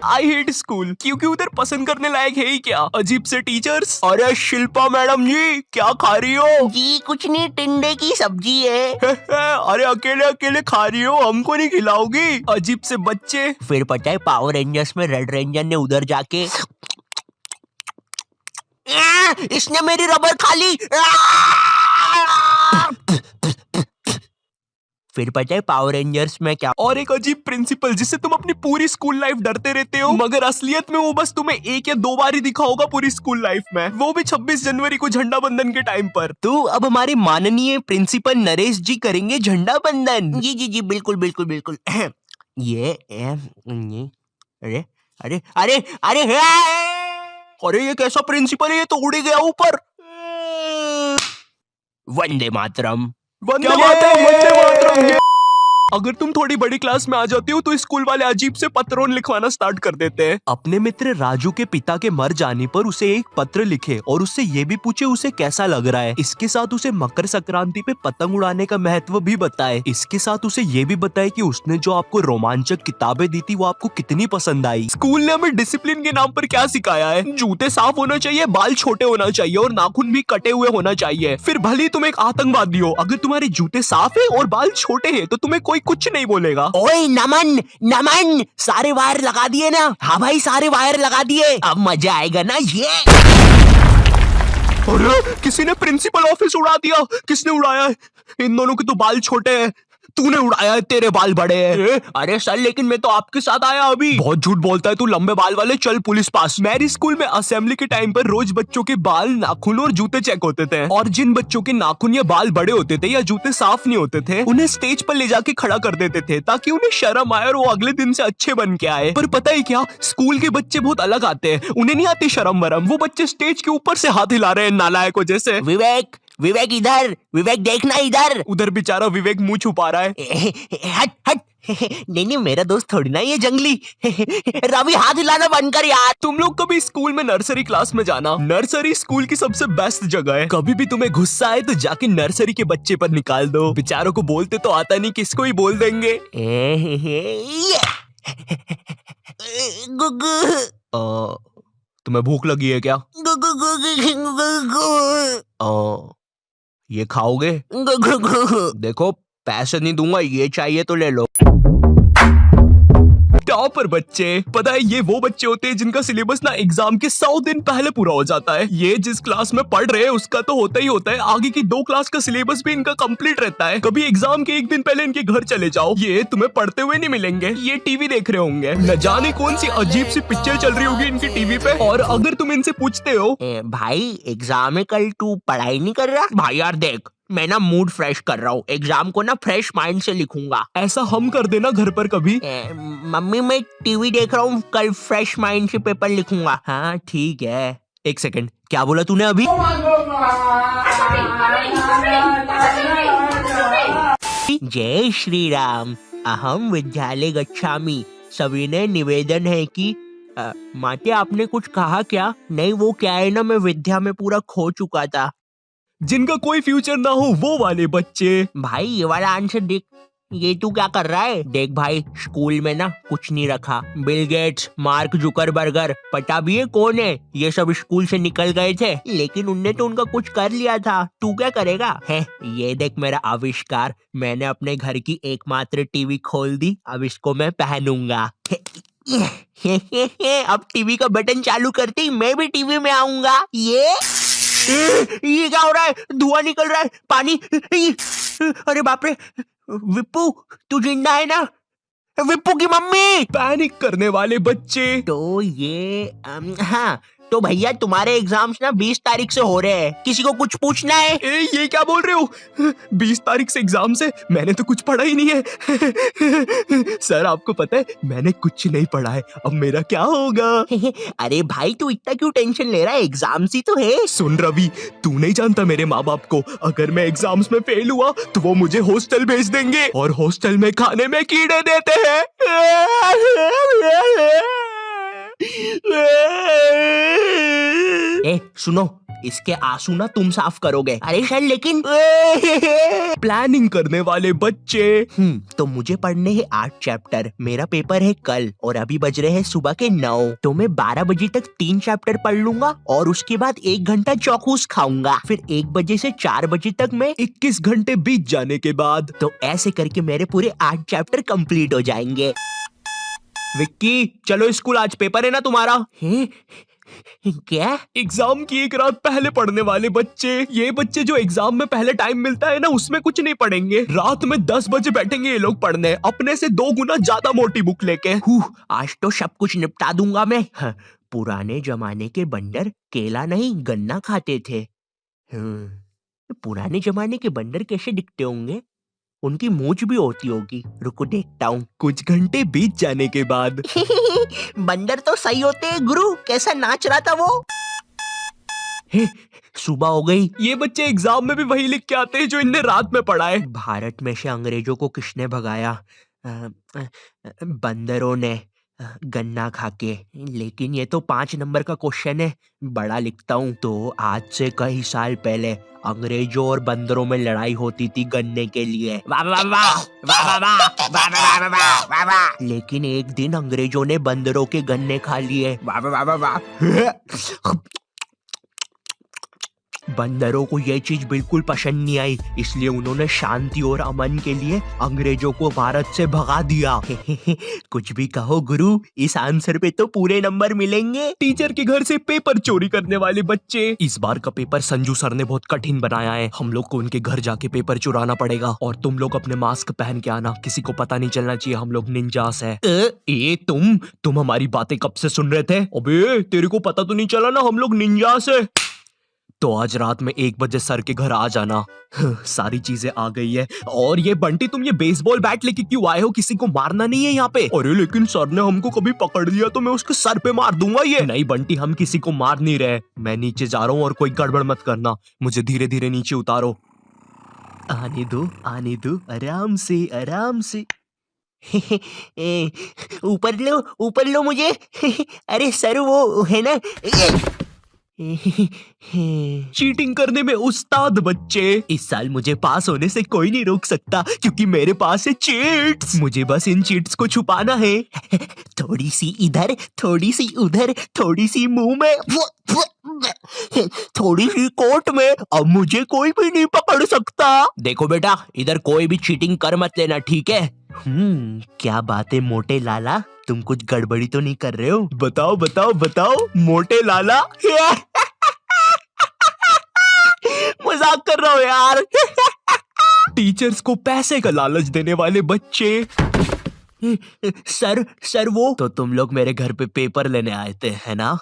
I hate school क्योंकि उधर पसंद करने लायक है ही क्या, अजीब से टीचर्स। अरे शिल्पा मैडम जी क्या खा रही हो? जी कुछ नहीं, टिंडे की सब्जी है। अरे अकेले अकेले खा रही हो, हमको नहीं खिलाओगी? अजीब से बच्चे। फिर पता है पावर रेंजर्स में रेड रेंजर ने उधर जाके इसने मेरी रबर खा ली। फिर पता है पावर रेंजर्स में क्या। और एक अजीब प्रिंसिपल जिससे तुम अपनी पूरी स्कूल लाइफ डरते रहते हो, मगर असलियत में वो बस तुम्हें 1 या 2 बार ही दिखा होगा पूरी स्कूल लाइफ में, वो भी 26 जनवरी को झंडा बंधन के टाइम पर। तो अब हमारे माननीय प्रिंसिपल नरेश जी करेंगे झंडा बंधन। जी जी जी बिल्कुल बिल्कुल बिल्कुल। ये अरे अरे अरे अरे अरे ये कैसा प्रिंसिपल है, ये तो उड़ ही गया ऊपर। वंदे मातरम। वंदे मातरम, वंदे मातरम। अगर तुम थोड़ी बड़ी क्लास में आ जाती हो तो स्कूल वाले अजीब से पत्रों लिखवाना स्टार्ट कर देते हैं। अपने मित्र राजू के पिता के मर जाने पर उसे एक पत्र लिखे और उससे ये भी पूछे उसे कैसा लग रहा है। इसके साथ उसे मकर संक्रांति पे पतंग उड़ाने का महत्व भी बताए। इसके साथ उसे ये भी बताए कि उसने जो आपको रोमांचक किताबें दी थी वो आपको कितनी पसंद आई। स्कूल ने हमें डिसिप्लिन के नाम पर क्या सिखाया है? जूते साफ होना चाहिए, बाल छोटे होना चाहिए और नाखून भी कटे हुए होना चाहिए। फिर भले ही तुम एक आतंकवादी हो, अगर तुम्हारे जूते साफ है और बाल छोटे हैं तो तुम्हें कोई कुछ नहीं बोलेगा। ओए नमन नमन, सारे वायर लगा दिए ना? हाँ भाई सारे वायर लगा दिए, अब मजा आएगा ना ये। अरे किसी ने प्रिंसिपल ऑफिस उड़ा दिया। किसने उड़ाया है? इन दोनों के तो बाल छोटे हैं। तूने उड़ाया है, तेरे बाल बड़े हैं। अरे सर लेकिन मैं तो आपके साथ आया अभी। बहुत झूठ बोलता है तू, लंबे बाल वाले, चल पुलिस पास। मेरी स्कूल में असेंबली के टाइम पर रोज बच्चों के बाल, नाखून और जूते चेक होते थे, और जिन बच्चों के नाखून या बाल बड़े होते थे या जूते साफ नहीं होते थे उन्हें स्टेज पर ले जाके खड़ा कर देते थे ताकि उन्हें शर्म आए और वो अगले दिन से अच्छे बन के आए। पर पता है क्या, स्कूल के बच्चे बहुत अलग आते हैं, उन्हें नहीं आती शर्म वरम। वो बच्चे स्टेज के ऊपर से हाथ हिला रहे हैं नालायकों जैसे। विवेक विवेक इधर, विवेक देखना इधर। उधर बेचारा विवेक मुंह छुपा रहा है। हट हट। नहीं नहीं मेरा दोस्त थोड़ी ना ये जंगली। रवि हाथ हिलाना बंद कर यार। तुम लोग कभी स्कूल में नर्सरी क्लास में जाना। नर्सरी स्कूल की सबसे बेस्ट जगह है। कभी भी तुम्हें गुस्सा आए तो जाके नर्सरी के बच्चे पर निकाल दो। बेचारों को बोलते तो आता नहीं, किसको ही बोल देंगे। तुम्हें भूख लगी है क्या? ये खाओगे? देखो पैसे नहीं दूंगा, ये चाहिए तो ले लो। टॉपर बच्चे, पता है ये वो बच्चे होते हैं जिनका सिलेबस ना एग्जाम के 100 दिन पहले पूरा हो जाता है। ये जिस क्लास में पढ़ रहे हैं उसका तो होता ही होता है, आगे की 2 क्लास का सिलेबस भी इनका कंप्लीट रहता है। कभी एग्जाम के 1 दिन पहले इनके घर चले जाओ, ये तुम्हें पढ़ते हुए नहीं मिलेंगे, ये टीवी देख रहे होंगे। न जाने कौन सी अजीब सी पिक्चर चल रही होगी इनकी टीवी पे। और अगर तुम इनसे पूछते हो भाई एग्जाम है कल, तू पढ़ाई नहीं कर रहा? भाई यार देख मैं ना मूड फ्रेश कर रहा हूँ, एग्जाम को ना फ्रेश माइंड से लिखूंगा। ऐसा हम कर देना घर पर कभी। मम्मी मैं टीवी देख रहा हूँ, कल फ्रेश माइंड से पेपर लिखूंगा। हाँ ठीक है। 1 सेकंड, क्या बोला तूने अभी? जय श्री राम, अहम विद्यालय गच्छामि। सविनय निवेदन है कि माते आपने कुछ कहा क्या? नहीं वो क्या है ना, मैं विद्या में पूरा खो चुका था। जिनका कोई फ्यूचर ना हो वो वाले बच्चे। भाई ये वाला आंसर देख, ये तू क्या कर रहा है? देख भाई स्कूल में ना कुछ नहीं रखा। बिल गेट्स, मार्क जुकरबर्गर, पता भी है कौन है, ये सब स्कूल से निकल गए थे, लेकिन उनने तो उनका कुछ कर लिया था। तू क्या करेगा? है ये देख मेरा आविष्कार, मैंने अपने घर की एकमात्र टीवी खोल दी, अब इसको मैं पहनूंगा। अब टीवी का बटन चालू करते ही मैं भी टीवी में आऊंगा। ये क्या हो रहा है? धुआं निकल रहा है, पानी। अरे बाप रे, विप्पू तू जिंदा है ना? विप्पू की मम्मी। पैनिक करने वाले बच्चे। तो ये हाँ तो भैया तुम्हारे एग्जाम्स ना 20 तारीख से हो रहे हैं, किसी को कुछ पूछना है? ये क्या बोल रहे हो? 20 तारीख से एग्जाम से? मैंने तो कुछ पढ़ा ही नहीं है। सर आपको पता है मैंने कुछ नहीं पढ़ा है, अब मेरा क्या होगा? अरे भाई तू इतना क्यों टेंशन ले रहा है, एग्जाम्स ही तो है। सुन रवि, तू नहीं जानता मेरे माँ बाप को, अगर मैं एग्जाम्स में फेल हुआ तो वो मुझे हॉस्टल भेज देंगे, और हॉस्टल में खाने में कीड़े देते हैं। सुनो इसके आंसू ना तुम साफ करोगे। अरे सर लेकिन प्लानिंग करने वाले बच्चे। तो मुझे पढ़ने हैं 8 चैप्टर, मेरा पेपर है कल और अभी बज रहे हैं सुबह के 9, तो मैं 12 बजे तक 3 चैप्टर पढ़ लूंगा और उसके बाद 1 घंटा चौकूस खाऊंगा, फिर 1 बजे से 4 बजे तक मैं 21 घंटे बीत जाने के बाद तो ऐसे करके मेरे पूरे 8 चैप्टर कंप्लीट हो जाएंगे। विक्की चलो स्कूल, आज पेपर है ना तुम्हारा। क्या? एग्जाम की एक रात पहले पढ़ने वाले बच्चे, ये बच्चे जो एग्जाम में पहले टाइम मिलता है ना उसमें कुछ नहीं पढ़ेंगे, रात में 10 बजे बैठेंगे ये लोग पढ़ने, अपने से 2 गुना ज्यादा मोटी बुक लेके। आज तो सब कुछ निपटा दूंगा मैं। पुराने जमाने के बंदर केला नहीं गन्ना खाते थे। पुराने जमाने के बंदर कैसे दिखते होंगे? उनकी मूंछ भी होती होगी, रुको देखता हूँ। कुछ घंटे बीत जाने के बाद बंदर तो सही होते हैं गुरु, कैसा नाच रहा था वो। सुबह हो गई। ये बच्चे एग्जाम में भी वही लिख के आते हैं जो इनने रात में पढ़ा है। भारत में से अंग्रेजों को किसने भगाया? बंदरों ने, गन्ना खाके। लेकिन ये तो 5 नंबर का क्वेश्चन है, बड़ा लिखता हूँ। तो आज से कई साल पहले अंग्रेजों और बंदरों में लड़ाई होती थी गन्ने के लिए। वाह वाह वाह वाह वाह वाह वाह वाह वाह वाह वाह वाह। लेकिन एक दिन अंग्रेजों ने बंदरों के गन्ने खा लिए। वाह वाह वाह वाह वाह। बंदरों को ये चीज बिल्कुल पसंद नहीं आई, इसलिए उन्होंने शांति और अमन के लिए अंग्रेजों को भारत से भगा दिया। कुछ भी कहो गुरु, इस आंसर पे तो पूरे नंबर मिलेंगे। टीचर के घर से पेपर चोरी करने वाले बच्चे। इस बार का पेपर संजू सर ने बहुत कठिन बनाया है, हम लोग को उनके घर जाके पेपर चुराना पड़ेगा और तुम लोग अपने मास्क पहन के आना, किसी को पता नहीं चलना चाहिए हम लोग निंजास है। ये तुम हमारी बातें कब से सुन रहे थे? अबे तेरे को पता तो नहीं चला ना हम लोग निंजास है। तो आज रात में 1 बजे सर के घर आ जाना। सारी चीजें आ गई है। और ये बंटी, तुम ये बेसबॉल बैट लेके क्यों आए हो? किसी को मारना नहीं है यहाँ पे। अरे लेकिन सर ने हमको कभी पकड़ लिया तो मैं उसके सर पे मार दूंगा। ये नहीं बंटी, हम किसी को मार नहीं रहे। मैं नीचे जा रहा हूँ और कोई गड़बड़ मत करना, मुझे धीरे धीरे नीचे उतारो। आने दो आराम से आराम से। ऊपर लो मुझे। अरे सर वो है ना। चीटिंग करने में उस्ताद बच्चे। इस साल मुझे पास होने से कोई नहीं रोक सकता क्योंकि मेरे पास है चीट्स। मुझे बस इन चीट्स को छुपाना है। थोड़ी सी इधर, थोड़ी सी उधर, थोड़ी सी मुंह में, थोड़ी सी कोट में, अब मुझे कोई भी नहीं पकड़ सकता। देखो बेटा, इधर कोई भी चीटिंग कर मत लेना, ठीक है? क्या बात है मोटे लाला, तुम कुछ गड़बड़ी तो नहीं कर रहे हो? बताओ बताओ बताओ मोटे लाला। मजाक कर रहा हूँ यार। टीचर्स को पैसे का लालच देने वाले बच्चे। सर वो तो तुम लोग मेरे घर पे पेपर लेने आए थे है ना?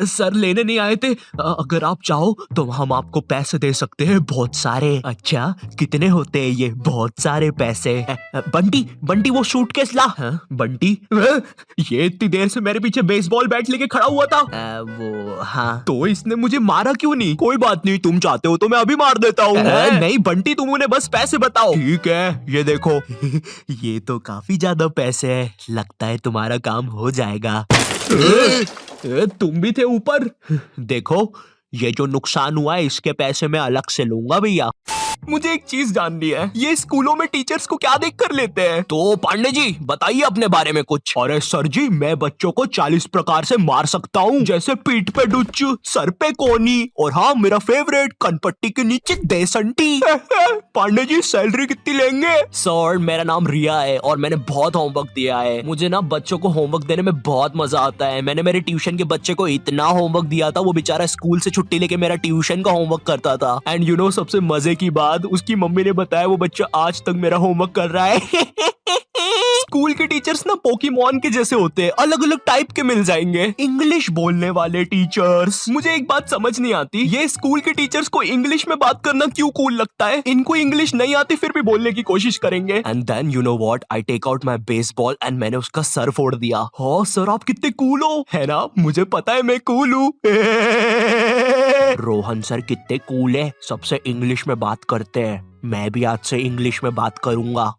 सर लेने नहीं आए थे, अगर आप चाहो तो हम आपको पैसे दे सकते हैं, बहुत सारे। अच्छा कितने होते हैं ये? बहुत सारे पैसे। बंटी वो सूटकेस ला। बंटी ये इतनी देर से मेरे पीछे बेसबॉल बैट लेके खड़ा हुआ था। वो हाँ। तो इसने मुझे मारा क्यों नहीं? कोई बात नहीं, तुम चाहते हो तो मैं अभी मार देता हूँ। नहीं बंटी, तुम उन्हें बस पैसे बताओ। ठीक है, ये देखो। ये तो काफी ज्यादा पैसे है, लगता है तुम्हारा काम हो जाएगा। तुम भी थे ऊपर। देखो ये जो नुकसान हुआ है इसके पैसे मैं अलग से लूंगा भैया। मुझे एक चीज जाननी है, ये स्कूलों में टीचर्स को क्या देख कर लेते हैं? तो पांडे जी बताइए अपने बारे में कुछ। अरे सर जी, मैं बच्चों को 40 प्रकार से मार सकता हूँ, जैसे पीठ पे डुच, सर पे कोनी, और हाँ मेरा फेवरेट, कनपट्टी के नीचे देसंटी। पांडे जी सैलरी कितनी लेंगे? सर मेरा नाम रिया है और मैंने बहुत होमवर्क दिया है। मुझे ना बच्चों को होमवर्क देने में बहुत मजा आता है। मैंने मेरे ट्यूशन के बच्चे को इतना होमवर्क दिया था, वो बेचारा स्कूल से छुट्टी लेके मेरा ट्यूशन का होमवर्क करता था। एंड यू नो सबसे मजे की बात, उसकी मम्मी ने बताया वो बच्चा आज तक मेरा होमवर्क कर रहा है। स्कूल के टीचर्स ना पोकेमॉन के जैसे होते हैं, अलग अलग टाइप के मिल जाएंगे। इंग्लिश बोलने वाले टीचर्स। मुझे एक बात समझ नहीं आती, ये स्कूल के टीचर्स को इंग्लिश में बात करना क्यों कूल लगता है? इनको इंग्लिश नहीं आती फिर भी बोलने की कोशिश करेंगे। And then you know what, I take out my baseball and मैंने उसका सर फोड़ दिया। हाँ सर आप कितने कूल हो, है ना? मुझे पता है मैं कूल हूँ। रोहन सर कितने कूल है, सबसे इंग्लिश में बात करते हैं। मैं भी आज से इंग्लिश में बात करूंगा।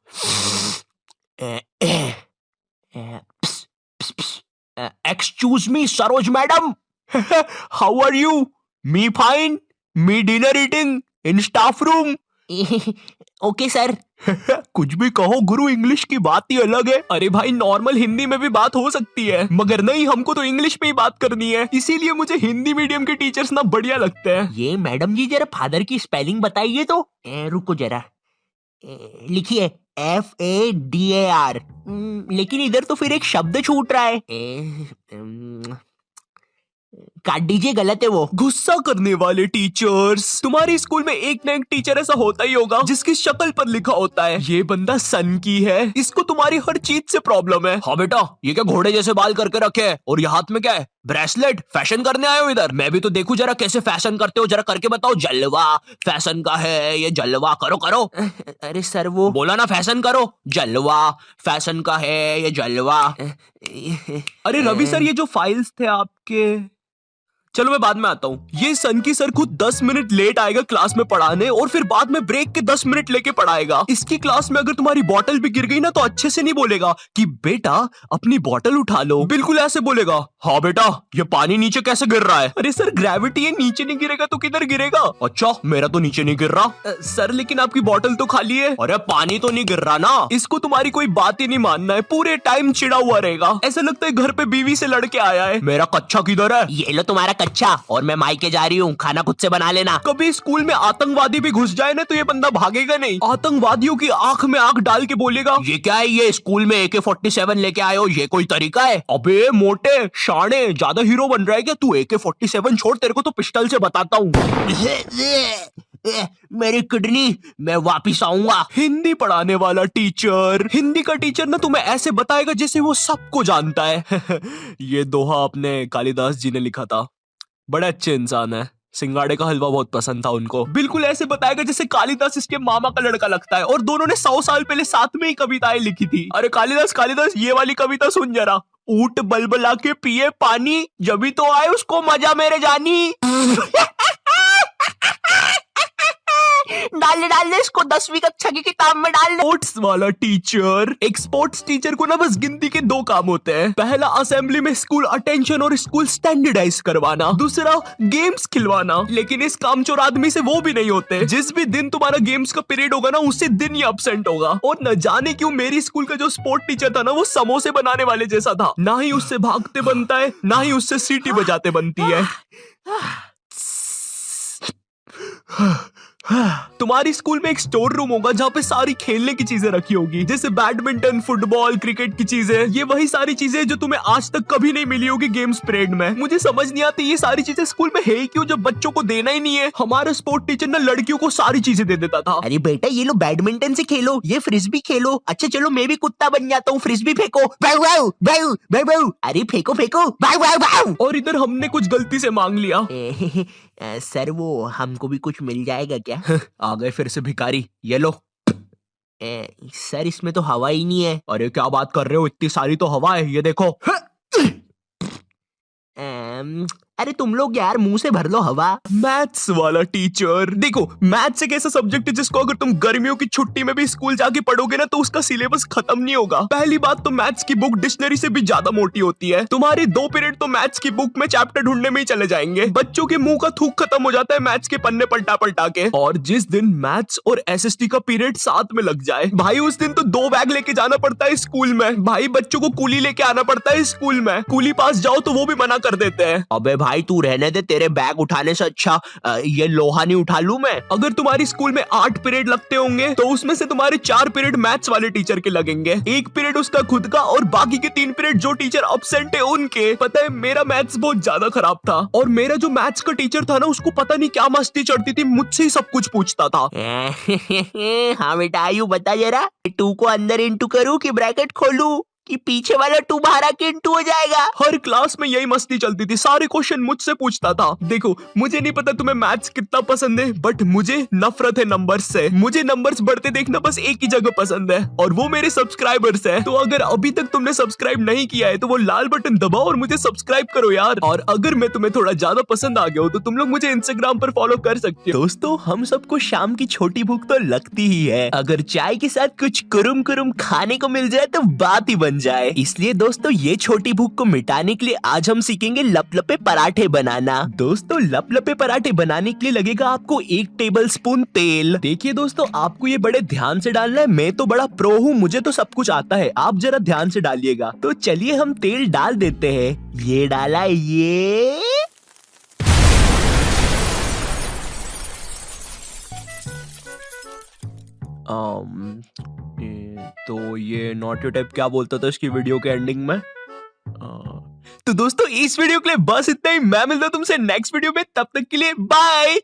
Excuse me Saroj madam. How are you? Me fine, me dinner eating in staff room. Okay sir. कुछ भी कहो गुरु, इंग्लिश की बात ही अलग है। अरे भाई नॉर्मल हिंदी में भी बात हो सकती है, मगर नहीं, हमको तो इंग्लिश में ही बात करनी है, इसीलिए मुझे हिंदी मीडियम के टीचर्स ना बढ़िया लगते हैं। ये मैडम जी जरा फादर की स्पेलिंग बताइए तो। रुको जरा, लिखिए FADAR। लेकिन इधर तो फिर एक शब्द छूट रहा है। काट दीजिए, गलत है वो। गुस्सा करने वाले टीचर्स। तुम्हारे स्कूल में एक ना एक टीचर ऐसा होता ही होगा जिसकी शक्ल पर लिखा होता है ये बंदा सन की है, इसको तुम्हारी हर चीज से प्रॉब्लम है। हाँ बेटा, ये क्या घोड़े जैसे बाल करके रखे हैं, और ये हाथ में क्या है, ब्रेसलेट? फैशन करने आए हो इधर? मैं भी तो देखूं जरा कैसे फैशन करते हो, जरा करके बताओ। जलवा फैशन का है ये, जलवा करो करो। अरे सर वो बोला ना फैशन करो, जलवा फैशन का है ये, जलवा। अरे रवि सर, ये जो फाइल्स थे आपके, चलो मैं बाद में आता हूँ। ये सन की सर खुद 10 मिनट लेट आएगा क्लास में पढ़ाने, और फिर बाद में ब्रेक के 10 मिनट लेके पढ़ाएगा। इसकी क्लास में अगर तुम्हारी बॉटल भी गिर गई ना तो अच्छे से नहीं बोलेगा कि बेटा अपनी बॉटल उठा लो, बिल्कुल ऐसे बोलेगा, हाँ बेटा ये पानी नीचे कैसे गिर रहा है। अरे सर ग्रेविटी है, नीचे नहीं गिरेगा तो किधर गिरेगा? अच्छा मेरा तो नीचे नहीं गिर रहा। सर लेकिन आपकी बॉटल तो खाली है। अरे पानी तो नहीं गिर रहा ना। इसको तुम्हारी कोई बात ही नहीं मानना है, पूरे टाइम चिड़ा हुआ रहेगा, ऐसा लगता है घर पे बीवी से लड़के आया है। मेरा कच्चा किधर है? ये लो तुम्हारा कच्चा, और मैं मायके जा रही हूँ, खाना खुद से बना लेना। कभी स्कूल में आतंकवादी भी घुस जाए ना तो ये बंदा भागेगा नहीं, आतंकवादियों की आंख में आंख डाल के बोलेगा, ये क्या है, ये स्कूल में AK-47 लेके आए हो, ये कोई तरीका है? अबे मोटे शाणे, ज्यादा हीरो बन रहा है क्या तू? AK-47 छोड़, तेरे को तो पिस्टल से बताता हूँ। मेरी किडनी, मैं वापिस आऊंगा। हिंदी पढ़ाने वाला टीचर, हिंदी का टीचर ना तुम्हें ऐसे बताएगा जैसे वो सबको जानता है। ये दोहा अपने कालिदास जी ने लिखा था, बड़े अच्छे इंसान है, सिंगाड़े का हलवा बहुत पसंद था उनको। बिल्कुल ऐसे बताएगा जैसे कालिदास इसके मामा का लड़का लगता है, और दोनों ने 100 साल पहले साथ में ही कविताएं लिखी थी। अरे कालिदास कालिदास, ये वाली कविता सुन जरा। ऊंट बलबला के पिए पानी, जभी तो आए उसको मजा मेरे जानी। डाल दे इसको 10वीं कक्षा की किताब में डाल दे। स्पोर्ट्स वाला टीचर। एक स्पोर्ट्स टीचर को ना बस गिनती के 2 काम होते हैं। पहला असेंबली में स्कूल अटेंशन और स्कूल स्टैंडर्डाइज करवाना, दूसरा गेम्स खिलवाना। लेकिन इस कामचोर आदमी से वो भी नहीं होते। जिस भी दिन तुम्हारा गेम्स का पीरियड होगा ना, उसी दिन ही एब्सेंट होगा। और न जाने क्यों मेरी स्कूल का जो स्पोर्ट टीचर था ना, वो समोसे बनाने वाले जैसा था, ना ही उससे भागते बनता है, ना ही उससे सीटी बजाते बनती है। तुम्हारी स्कूल में एक स्टोर रूम होगा जहाँ पे सारी खेलने की चीजें रखी होगी, जैसे बैडमिंटन, फुटबॉल, क्रिकेट की चीजें। ये वही सारी चीजें जो तुम्हें आज तक कभी नहीं मिली होगी गेम्स पीरियड में। मुझे समझ नहीं आती ये सारी चीजें स्कूल में है ही क्यों, जब बच्चों को देना ही नहीं है। हमारा स्पोर्ट टीचर ना लड़कियों को सारी चीजें दे देता था। अरे बेटा ये लो बैडमिंटन से खेलो, ये फ्रिस्बी खेलो। अच्छा चलो मैं भी कुत्ता बन जाता हूँ, फ्रिस्बी फेंको। बाऊ बाऊ बाऊ बाऊ बाऊ। अरे फेंको फेंको, बाऊ बाऊ बाऊ। और इधर हमने कुछ गलती से मांग लिया। सर वो हमको भी कुछ मिल जाएगा क्या? आ गए फिर से भिखारी, ये लो। सर इसमें तो हवा ही नहीं है। अरे क्या बात कर रहे हो, इतनी सारी तो हवा है, ये देखो। अरे तुम लोग यार मुंह से भर लो हवा। मैथ्स वाला टीचर। देखो मैथ्स एक ऐसा सब्जेक्ट है जिसको अगर तुम गर्मियों की छुट्टी में भी स्कूल जाके पढ़ोगे ना तो उसका सिलेबस खत्म नहीं होगा। पहली बात तो मैथ्स की बुक डिक्शनरी से भी ज्यादा मोटी होती है। तुम्हारे 2 पीरियड तो मैथ्स की बुक में चैप्टर ढूंढने में ही चले जाएंगे। बच्चों के मुंह का थूक खत्म हो जाता है मैथ्स के पन्ने पलटा पलटा के। और जिस दिन मैथ्स और SST का पीरियड साथ में लग जाए भाई, उस दिन तो 2 बैग लेके जाना पड़ता है स्कूल में। भाई बच्चों को कूली लेके आना पड़ता है स्कूल में। कूली पास जाओ तो वो भी मना कर देते हैं। अबे भाई तू रहने दे, तेरे बैग उठाने से अच्छा ये लोहा नहीं उठा लूं मैं। अगर तुम्हारी स्कूल में 8 पीरियड लगते होंगे तो उसमें से तुम्हारे 4 पीरियड मैथ्स वाले टीचर के लगेंगे, 1 पीरियड उसका खुद का, और बाकी के 3 पीरियड जो टीचर एब्सेंट है उनके। पता है मेरा मैथ्स बहुत ज्यादा खराब था, और मेरा जो मैथ्स का टीचर था ना उसको पता नहीं क्या मस्ती चढ़ती थी, मुझसे ही सब कुछ पूछता था। हाँ बेटा आयु बता जरा, 2 को अंदर इंटू करूं कि ब्रैकेट खोलूं कि पीछे वाला 2 बाहर आके इंटू हो जाएगा। हर क्लास में यही मस्ती चलती थी, सारे क्वेश्चन मुझसे पूछता था। देखो मुझे नहीं पता तुम्हें मैथ्स कितना पसंद है, बट मुझे नफरत है नंबर्स से। मुझे नंबर्स बढ़ते देखना बस एक ही जगह पसंद है, और वो मेरे सब्सक्राइबर्स है। तो अगर अभी तक तुमने सब्सक्राइब नहीं किया है तो वो लाल बटन दबाओ और मुझे सब्सक्राइब करो यार। और अगर मैं तुम्हें थोड़ा ज्यादा पसंद आ गया हो तो तुम लोग मुझे इंस्टाग्राम पर फॉलो कर सकते हो। दोस्तों हम सबको शाम की छोटी भूख तो लगती ही है, अगर चाय के साथ कुछ कुरुम कुरुम खाने को मिल जाए तो बात ही बन बन जाए। इसलिए दोस्तों ये छोटी भूख को मिटाने के लिए आज हम सीखेंगे लपलपे पराठे बनाना। दोस्तों लपलपे पराठे बनाने के लिए लगेगा आपको 1 टेबलस्पून तेल। देखिए दोस्तों आपको ये बड़े ध्यान से डालना है, मैं तो बड़ा प्रो हूँ, मुझे तो सब कुछ आता है, आप जरा ध्यान से डालिएगा। तो चलिए हम तेल डाल देते हैं। ये डाला, ये तो ये नॉटी टाइप क्या बोलता था इसकी वीडियो के एंडिंग में। तो दोस्तों इस वीडियो के लिए बस इतना ही। मैं मिलता हूं तुमसे नेक्स्ट वीडियो में, तब तक के लिए बाय।